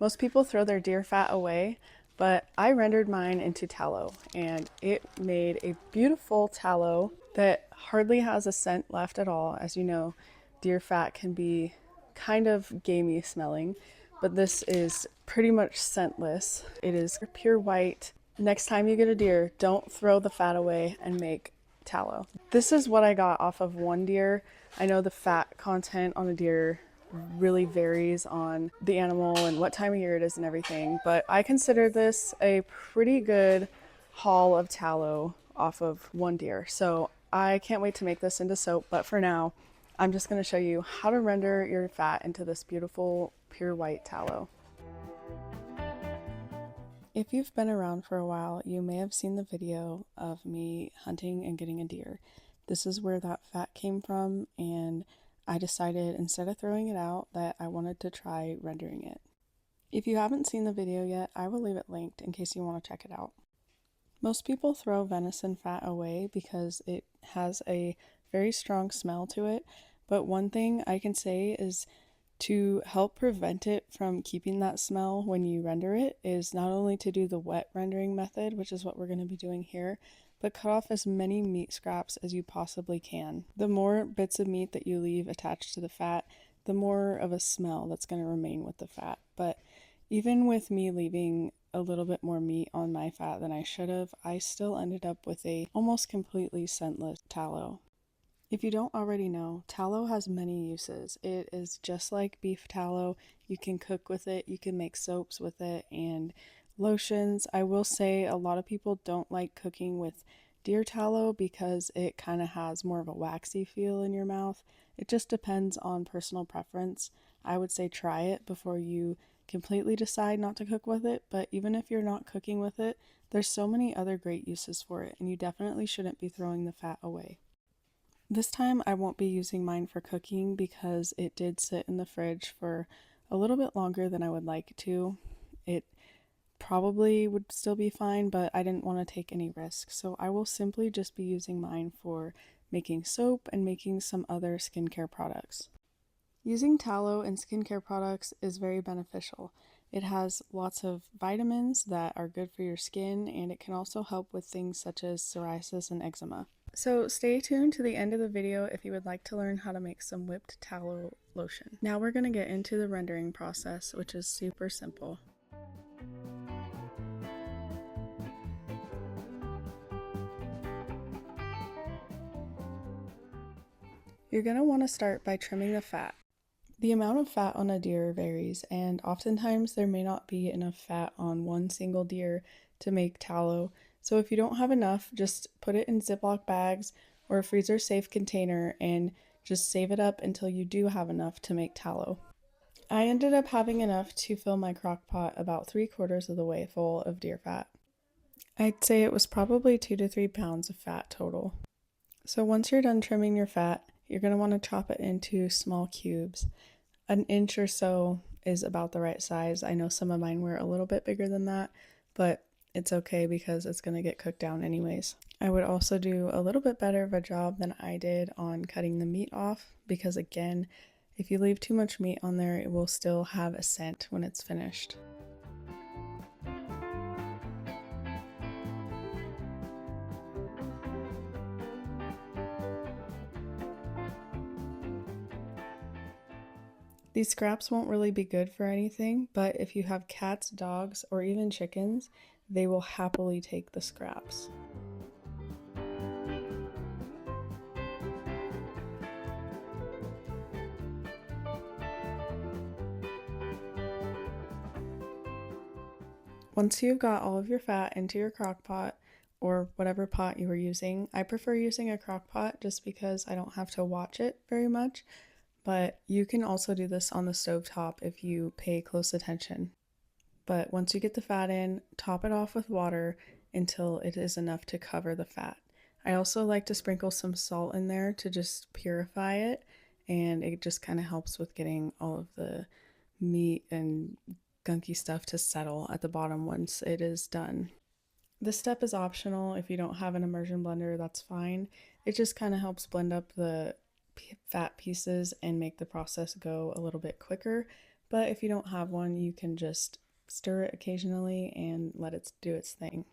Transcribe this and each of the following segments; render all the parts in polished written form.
Most people throw their deer fat away, but I rendered mine into tallow and it made a beautiful tallow that hardly has a scent left at all. As you know, deer fat can be kind of gamey smelling, but this is pretty much scentless. It is pure white. Next time you get a deer, don't throw the fat away and make tallow. This is what I got off of one deer. I know the fat content on a deer really varies on the animal and what time of year it is and everything, but I consider this a pretty good haul of tallow off of one deer. So I can't wait to make this into soap, but for now, I'm just going to show you how to render your fat into this beautiful pure white tallow. If you've been around for a while, you may have seen the video of me hunting and getting a deer. This is where that fat came from, and I decided instead of throwing it out that I wanted to try rendering it. If you haven't seen the video yet, I will leave it linked in case you want to check it out. Most people throw venison fat away because it has a very strong smell to it, but one thing I can say is to help prevent it from keeping that smell when you render it is not only to do the wet rendering method, which is what we're going to be doing here, but cut off as many meat scraps as you possibly can. The more bits of meat that you leave attached to the fat, the more of a smell that's going to remain with the fat. But even with me leaving a little bit more meat on my fat than I should have, I still ended up with a almost completely scentless tallow. If you don't already know, tallow has many uses. It is just like beef tallow. You can cook with it, you can make soaps with it, and lotions. I will say a lot of people don't like cooking with deer tallow because it kind of has more of a waxy feel in your mouth. It just depends on personal preference. I would say try it before you completely decide not to cook with it, but even if you're not cooking with it, there's so many other great uses for it, and you definitely shouldn't be throwing the fat away. This time I won't be using mine for cooking because it did sit in the fridge for a little bit longer than I would like it to. It probably would still be fine, but I didn't want to take any risks, so I will simply just be using mine for making soap and making some other skincare products. Using tallow in skincare products is very beneficial. It has lots of vitamins that are good for your skin, and it can also help with things such as psoriasis and eczema. So stay tuned to the end of the video if you would like to learn how to make some whipped tallow lotion. Now we're going to get into the rendering process, which is super simple. You're going to want to start by trimming the fat. The amount of fat on a deer varies, and oftentimes there may not be enough fat on one single deer to make tallow. So if you don't have enough, just put it in Ziploc bags or a freezer safe container and just save it up until you do have enough to make tallow. I ended up having enough to fill my crock pot about 3/4 of the way full of deer fat. I'd say it was probably 2 to 3 pounds of fat total. So once you're done trimming your fat, you're going to want to chop it into small cubes. An inch or so is about the right size. I know some of mine were a little bit bigger than that, but it's okay because it's going to get cooked down anyways. I would also do a little bit better of a job than I did on cutting the meat off because, again, if you leave too much meat on there, it will still have a scent when it's finished. These scraps won't really be good for anything, but if you have cats, dogs, or even chickens, they will happily take the scraps. Once you've got all of your fat into your crock pot, or whatever pot you were using, I prefer using a crock pot just because I don't have to watch it very much, but you can also do this on the stovetop if you pay close attention. But once you get the fat in, top it off with water until it is enough to cover the fat. I also like to sprinkle some salt in there to just purify it, and it just kind of helps with getting all of the meat and gunky stuff to settle at the bottom once it is done. This step is optional. If you don't have an immersion blender, that's fine. It just kind of helps blend up the fat pieces and make the process go a little bit quicker. but if you don't have one, you can just stir it occasionally and let it do its thing.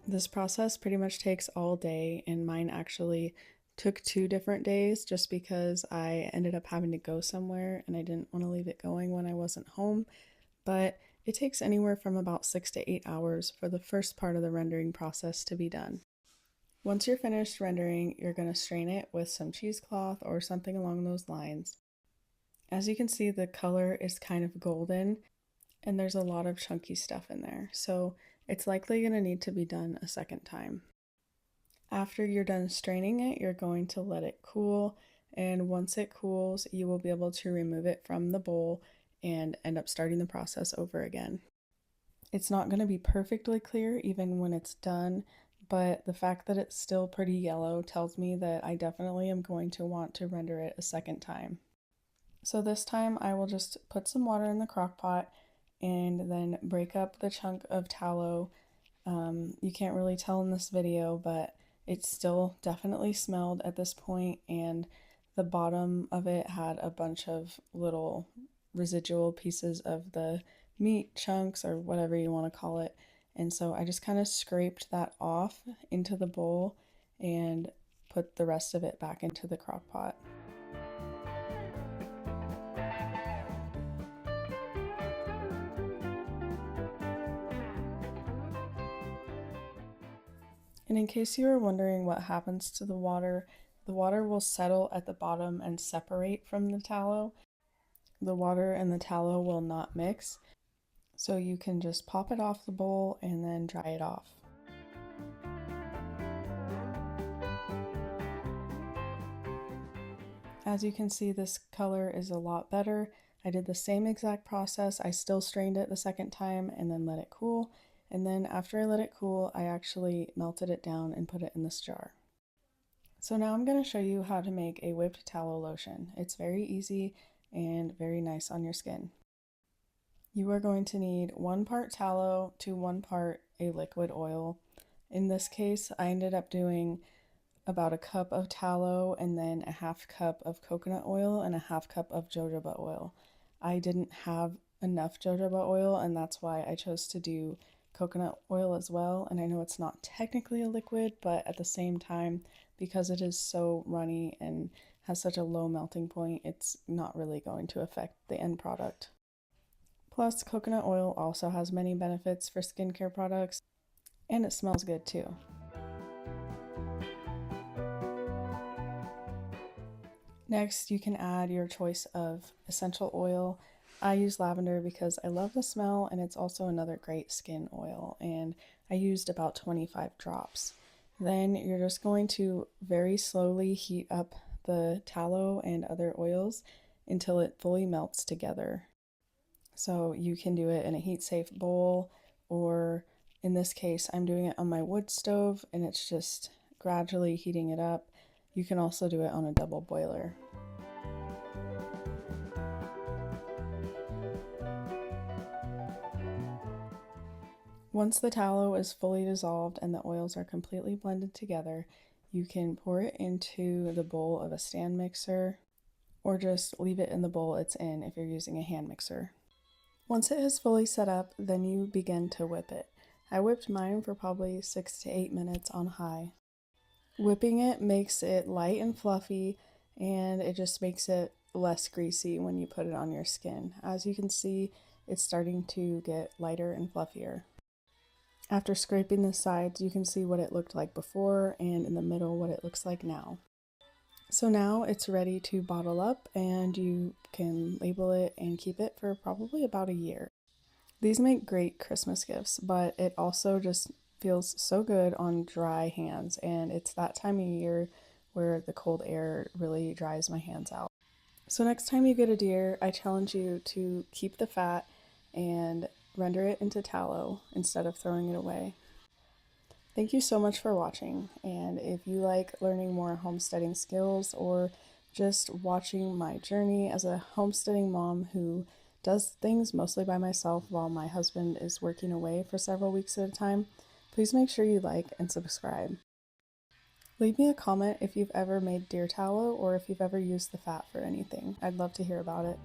This process pretty much takes all day, and mine actually took 2 different days just because I ended up having to go somewhere and I didn't want to leave it going when I wasn't home. But it takes anywhere from about 6 to 8 hours for the first part of the rendering process to be done. Once you're finished rendering, you're going to strain it with some cheesecloth or something along those lines. As you can see, the color is kind of golden and there's a lot of chunky stuff in there, so it's likely going to need to be done a second time. After you're done straining it, you're going to let it cool, and once it cools, you will be able to remove it from the bowl and end up starting the process over again. It's not going to be perfectly clear even when it's done, but the fact that it's still pretty yellow tells me that I definitely am going to want to render it a second time. So this time I will just put some water in the crock pot and then break up the chunk of tallow. You can't really tell in this video, but it still definitely smelled at this point, and the bottom of it had a bunch of little residual pieces of the meat chunks or whatever you want to call it. And so I just kind of scraped that off into the bowl and put the rest of it back into the crock pot. And in case you were wondering what happens to the water will settle at the bottom and separate from the tallow. The water and the tallow will not mix, so you can just pop it off the bowl and then dry it off. As you can see, this color is a lot better. I did the same exact process. I still strained it the second time and then let it cool. And then after I let it cool, I actually melted it down and put it in this jar. So now I'm going to show you how to make a whipped tallow lotion. It's very easy and very nice on your skin. You are going to need 1 part tallow to 1 part a liquid oil. In this case, I ended up doing about a cup of tallow and then a half cup of coconut oil and a half cup of jojoba oil. I didn't have enough jojoba oil, and that's why I chose to do coconut oil as well. And I know it's not technically a liquid, but at the same time, because it is so runny and has such a low melting point, it's not really going to affect the end product. Plus, coconut oil also has many benefits for skincare products, and it smells good too. Next, you can add your choice of essential oil. I use lavender because I love the smell, and it's also another great skin oil, and I used about 25 drops. Then you're just going to very slowly heat up the tallow and other oils until it fully melts together. So you can do it in a heat-safe bowl, or in this case, I'm doing it on my wood stove, and it's just gradually heating it up. You can also do it on a double boiler. Once the tallow is fully dissolved and the oils are completely blended together, you can pour it into the bowl of a stand mixer, or just leave it in the bowl it's in if you're using a hand mixer. Once it has fully set up, then you begin to whip it. I whipped mine for probably 6 to 8 minutes on high. Whipping it makes it light and fluffy, and it just makes it less greasy when you put it on your skin. As you can see, it's starting to get lighter and fluffier. After scraping the sides, you can see what it looked like before, and in the middle what it looks like now. So now it's ready to bottle up, and you can label it and keep it for probably about a year. These make great Christmas gifts, but it also just feels so good on dry hands, and it's that time of year where the cold air really dries my hands out. So next time you get a deer, I challenge you to keep the fat and render it into tallow instead of throwing it away. Thank you so much for watching, and if you like learning more homesteading skills or just watching my journey as a homesteading mom who does things mostly by myself while my husband is working away for several weeks at a time, please make sure you like and subscribe. Leave me a comment if you've ever made deer tallow or if you've ever used the fat for anything. I'd love to hear about it.